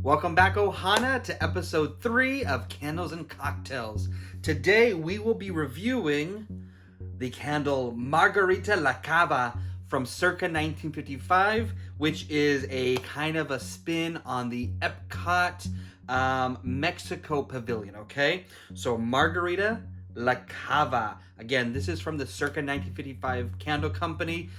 Welcome back, Ohana, to episode 3 of Candles and Cocktails. Today we will be reviewing the candle Margarita La Cava from circa 1955, which is a kind of a spin on the Ep.3 Mexico Pavilion, okay? So Margarita La Cava. Again, this is from the circa 1955 candle company.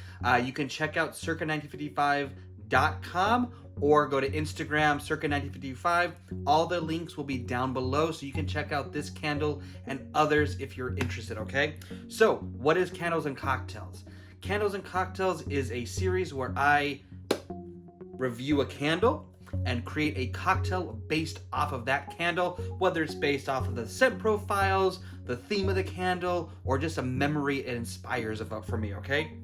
You can check out circa1955.com or go to Instagram, circa 1955. All the links will be down below so you can check out this candle and others if you're interested, okay? So, what is Candles and Cocktails? Candles and Cocktails is a series where I review a candle and create a cocktail based off of that candle, whether it's based off of the scent profiles, the theme of the candle, or just a memory it inspires for me, okay?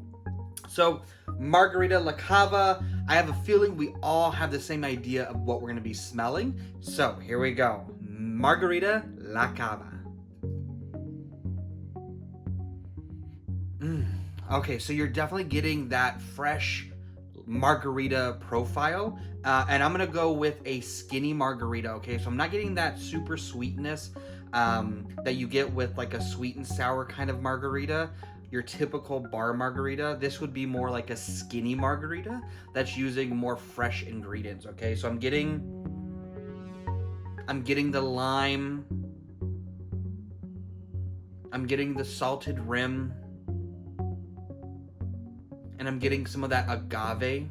So, Margarita La Cava, I have a feeling we all have the same idea of what we're going to be smelling. So, here we go. Margarita La Cava. Okay, so you're definitely getting that fresh margarita profile. And I'm going to go with a skinny margarita, okay? So I'm not getting that super sweetness that you get with like a sweet and sour kind of margarita. Your typical bar margarita. This would be more like a skinny margarita that's using more fresh ingredients, okay? So I'm getting the lime. I'm getting the salted rim. And I'm getting some of that agave.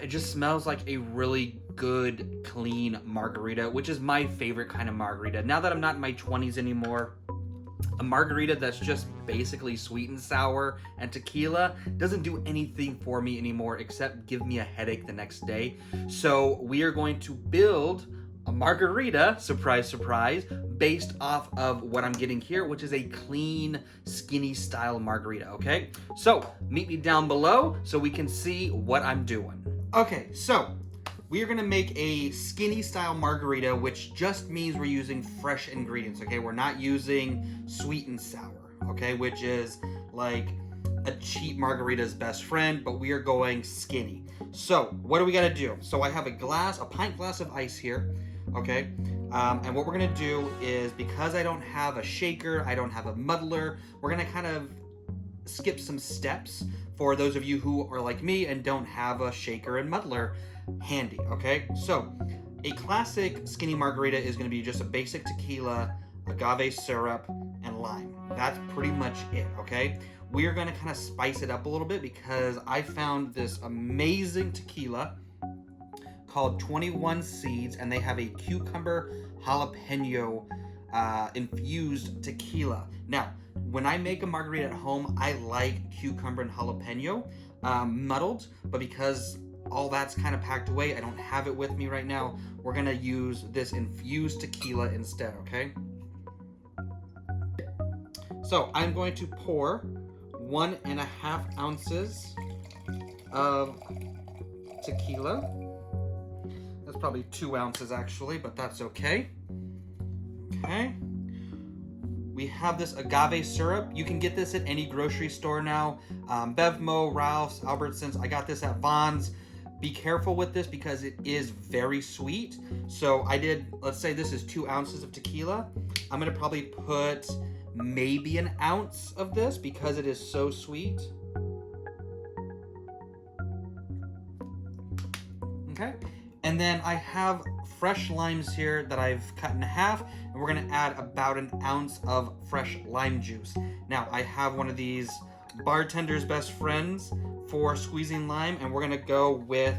It just smells like a really good, clean margarita, which is my favorite kind of margarita. Now that I'm not in my 20s anymore, a margarita that's just basically sweet and sour and tequila doesn't do anything for me anymore except give me a headache the next day. So we are going to build a margarita, surprise, surprise, based off of what I'm getting here, which is a clean, skinny style margarita, okay? So meet me down below so we can see what I'm doing. Okay, so we are gonna make a skinny style margarita, which just means we're using fresh ingredients, okay? We're not using sweet and sour, okay? Which is like a cheap margarita's best friend, but we are going skinny. So what do we gotta do? So I have a pint glass of ice here, okay? And what we're gonna do is, because I don't have a shaker, I don't have a muddler, we're gonna kind of skip some steps for those of you who are like me and don't have a shaker and muddler handy, okay? So a classic skinny margarita is going to be just a basic tequila, agave syrup, and lime. That's pretty much it, okay? We're going to kind of spice it up a little bit because I found this amazing tequila called 21 Seeds, and they have a Cucumber Jalapeno infused tequila. Now, when I make a margarita at home, I like cucumber and jalapeno muddled, but because all that's kind of packed away, I don't have it with me right now. We're gonna use this infused tequila instead, okay? So I'm going to pour 1.5 ounces of tequila. That's probably 2 ounces actually, but that's okay. Okay. We have this agave syrup. You can get this at any grocery store now. Bevmo, Ralph's, Albertsons. I got this at Vaughn's. Be careful with this because it is very sweet. So let's say this is 2 ounces of tequila. I'm gonna probably put maybe an ounce of this because it is so sweet. Okay. And then I have fresh limes here that I've cut in half, and we're gonna add about an ounce of fresh lime juice. Now, I have one of these bartender's best friends for squeezing lime, and we're gonna go with,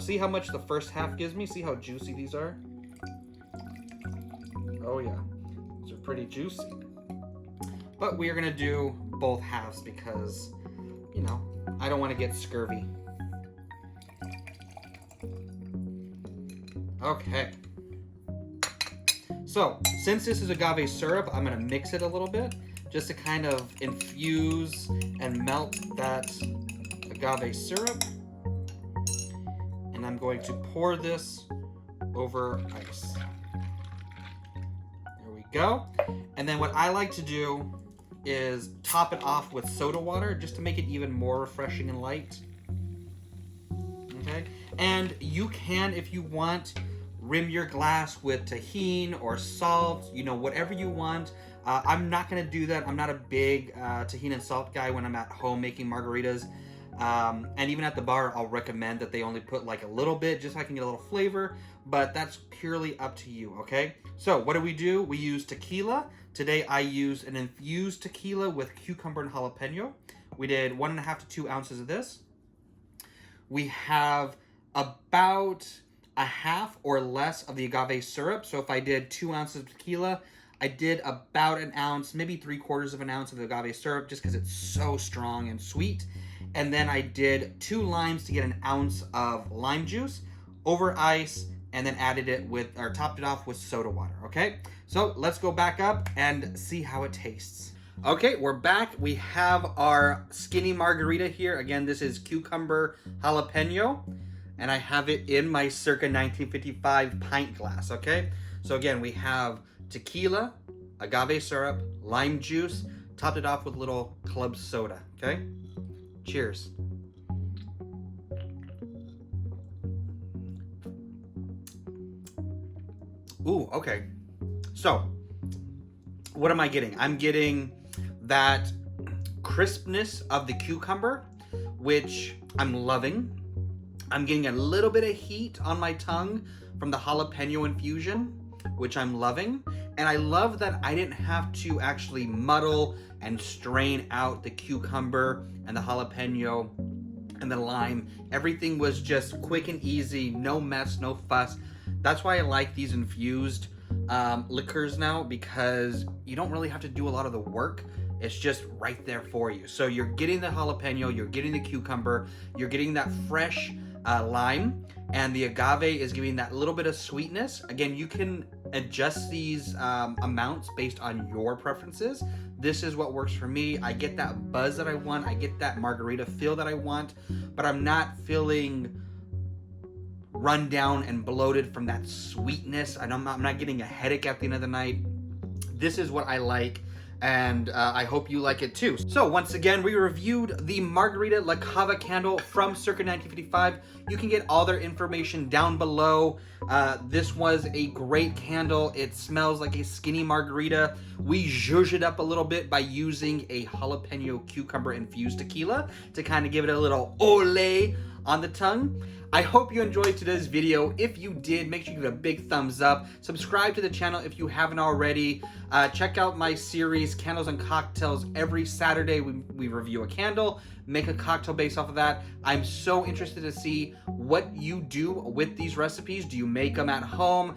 see how much the first half gives me? See how juicy these are? Oh yeah, these are pretty juicy. But we are gonna do both halves because, you know, I don't wanna get scurvy. Okay. So, since this is agave syrup, I'm going to mix it a little bit just to kind of infuse and melt that agave syrup. And I'm going to pour this over ice. There we go. And then what I like to do is top it off with soda water just to make it even more refreshing and light. Okay, And you can, if you want, rim your glass with tajin or salt, you know, whatever you want. I'm not gonna do that. I'm not a big tajin and salt guy when I'm at home making margaritas. And even at the bar, I'll recommend that they only put like a little bit just so I can get a little flavor, but that's purely up to you, okay? So what do? We use tequila. Today I used an infused tequila with cucumber and jalapeno. We did 1.5 to 2 ounces of this. We have about a half or less of the agave syrup. So if I did 2 ounces of tequila, I did about an ounce, maybe 3/4 of an ounce of the agave syrup, just because it's so strong and sweet. And then I did 2 limes to get an ounce of lime juice over ice, and then added it with, or topped it off with soda water, okay? So let's go back up and see how it tastes. Okay, we're back. We have our skinny margarita here. Again, this is cucumber jalapeno, and I have it in my circa 1955 pint glass, okay? So again, we have tequila, agave syrup, lime juice, topped it off with a little club soda, okay? Cheers. Ooh, okay. So, what am I getting? I'm getting that crispness of the cucumber, which I'm loving. I'm getting a little bit of heat on my tongue from the jalapeno infusion, which I'm loving. And I love that I didn't have to actually muddle and strain out the cucumber and the jalapeno and the lime. Everything was just quick and easy, no mess, no fuss. That's why I like these infused liquors now, because you don't really have to do a lot of the work. It's just right there for you. So you're getting the jalapeno, you're getting the cucumber, you're getting that fresh lime, and the agave is giving that little bit of sweetness. Again, you can adjust these amounts based on your preferences. This is what works for me. I get that buzz that I want. I get that margarita feel that I want, but I'm not feeling run down and bloated from that sweetness. I'm not getting a headache at the end of the night. This is what I like, and I hope you like it too. So once again, we reviewed the Margarita La Cava candle from circa 1955. You can get all their information down below. This was a great candle. It smells like a skinny margarita. We zhuzhed it up a little bit by using a jalapeno cucumber infused tequila to kind of give it a little ole on the tongue. I hope you enjoyed today's video. If you did, make sure you give it a big thumbs up. Subscribe to the channel if you haven't already. Check out my series, Candles and Cocktails. Every Saturday, we review a candle, make a cocktail based off of that. I'm so interested to see what you do with these recipes. Do you make them at home?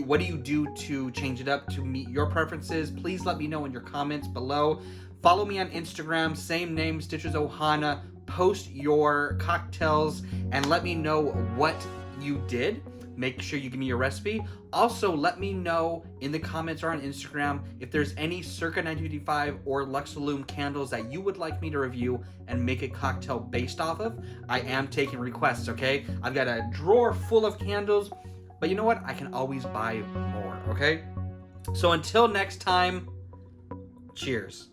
What do you do to change it up to meet your preferences? Please let me know in your comments below. Follow me on Instagram, same name, Stitches Ohana. Post your cocktails and let me know what you did. Make sure you give me your recipe. Also, let me know in the comments or on Instagram if there's any circa 1955 or Luxillume candles that you would like me to review and make a cocktail based off of. I am taking requests, okay? I've got a drawer full of candles, but you know what? I can always buy more, okay? So until next time, cheers.